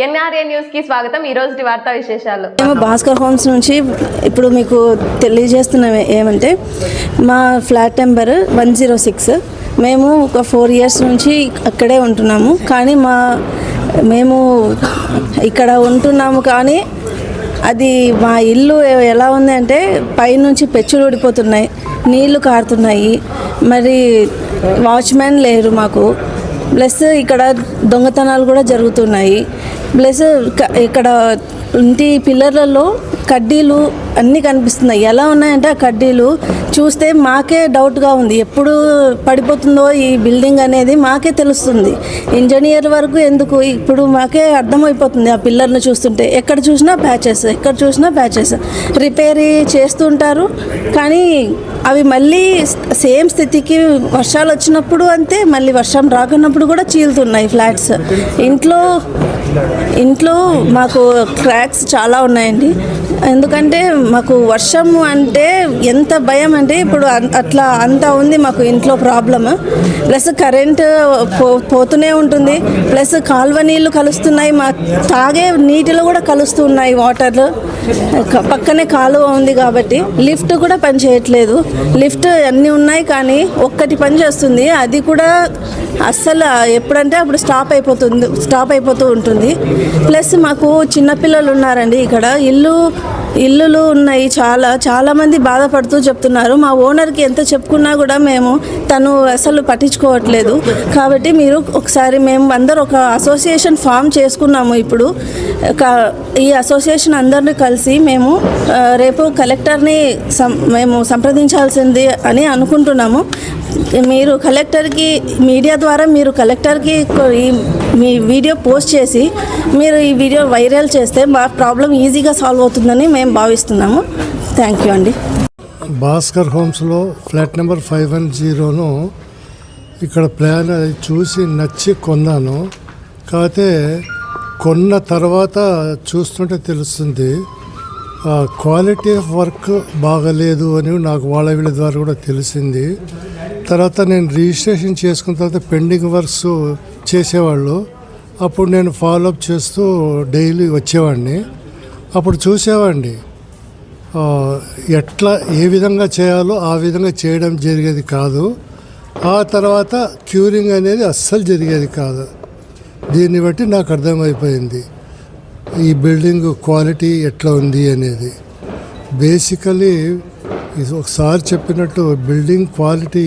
NRA news కి స్వాగతం. ఈ రోజు వార్తా విశేషాలు. మేము భాస్కర్ హోమ్స్ నుంచి ఇప్పుడు మీకు తెలియజేస్తున్నాం ఏమంటే మా ఫ్లాట్ నెంబర్ 106. మేము ఒక 4 years నుంచి అక్కడే ఉంటున్నాము. కానీ మేము ఇక్కడ ఉంటున్నాము కానీ అది మా ఇల్లు ఎలా ఉంది అంటే పైనుంచి పెచ్చులు ఊడిపోతున్నాయి, నీళ్లు కారుతున్నాయి, మరి వాచ్మెన్ లేరు మాకు, ప్లస్ ఇక్కడ దొంగతనాలు కూడా జరుగుతున్నాయి, ప్లస్ ఇక్కడ ఇంటి పిల్లర్లలో కడ్డీలు అన్నీ కనిపిస్తున్నాయి. ఎలా ఉన్నాయంటే ఆ కడ్డీలు చూస్తే మాకే డౌట్గా ఉంది, ఎప్పుడు పడిపోతుందో ఈ బిల్డింగ్ అనేది మాకే తెలుస్తుంది. ఇంజనీర్ వరకు ఎందుకు ఇప్పుడు మాకే అర్థమైపోతుంది ఆ పిల్లర్ను చూస్తుంటే. ఎక్కడ చూసినా ప్యాచెస్ రిపేర్ చేస్తుంటారు. కానీ అవి మళ్ళీ సేమ్ స్థితికి వర్షాలు వచ్చినప్పుడు అంతే, మళ్ళీ వర్షం రాకున్నప్పుడు కూడా చీలుతున్నాయి ఫ్లాట్స్. ఇంట్లో మాకు క్రాక్స్ చాలా ఉన్నాయండి. ఎందుకంటే మాకు వర్షం అంటే ఎంత భయం అంటే ఇప్పుడు అంతా ఉంది మాకు ఇంట్లో ప్రాబ్లమ్. ప్లస్ కరెంట్ పోతూనే ఉంటుంది, ప్లస్ కాలువ నీళ్ళు కలుస్తున్నాయి, మా తాగే నీటిలో కూడా కలుస్తున్నాయి వాటర్. పక్కనే కాలువ ఉంది కాబట్టి లిఫ్ట్ కూడా పని చేయట్లేదు. లిఫ్ట్ అన్నీ ఉన్నాయి కానీ ఒక్కటి పని చేస్తుంది, అది కూడా అస్సలు ఎప్పుడంటే అప్పుడు స్టాప్ అయిపోతూ ఉంటుంది. ప్లస్ మాకు చిన్నపిల్లలు ఉన్నారండి. ఇక్కడ ఇల్లులు ఉన్నాయి, చాలా మంది బాధపడుతూ చెప్తున్నారు. మా ఓనర్కి ఎంత చెప్పుకున్నా కూడా తను అసలు పట్టించుకోవట్లేదు. కాబట్టి మీరు ఒకసారి మేము అందరూ ఒక అసోసియేషన్ ఫామ్ చేసుకున్నాము. ఇప్పుడు ఈ అసోసియేషన్ అందరినీ కలిసి మేము రేపు కలెక్టర్ని మేము సంప్రదించాల్సింది అని అనుకుంటున్నాము. మీరు కలెక్టర్కి మీడియా ద్వారా మీరు కలెక్టర్కి మీ వీడియో పోస్ట్ చేసి మీరు ఈ వీడియో వైరల్ చేస్తే మా ప్రాబ్లం ఈజీగా సాల్వ్ అవుతుందని మేము భావిస్తున్నాము. థ్యాంక్ యూ అండి. భాస్కర్ హోమ్స్లో ఫ్లాట్ నెంబర్ 510ను ఇక్కడ ప్లాన్ చూసి నచ్చి కొన్నాను. కాకపోతే కొన్న తర్వాత చూస్తుంటే తెలుస్తుంది క్వాలిటీ ఆఫ్ వర్క్ బాగలేదు అని నాకు వాళ్ళ వీళ్ళ ద్వారా కూడా తెలిసింది. తర్వాత నేను రిజిస్ట్రేషన్ చేసుకున్న తర్వాత పెండింగ్ వర్క్స్ చేసేవాళ్ళు, అప్పుడు నేను ఫాలోఅప్ చేస్తూ డైలీ వచ్చేవాడిని. అప్పుడు చూసేవాడిని ఏ విధంగా చేయాలో ఆ విధంగా చేయడం జరిగేది కాదు. ఆ తర్వాత క్యూరింగ్ అనేది అస్సలు జరిగేది కాదు. దీన్ని బట్టి నాకు అర్థమైపోయింది ఈ బిల్డింగ్ క్వాలిటీ ఎట్లా ఉంది అనేది. బేసికలీ ఒకసారి చెప్పినట్టు బిల్డింగ్ క్వాలిటీ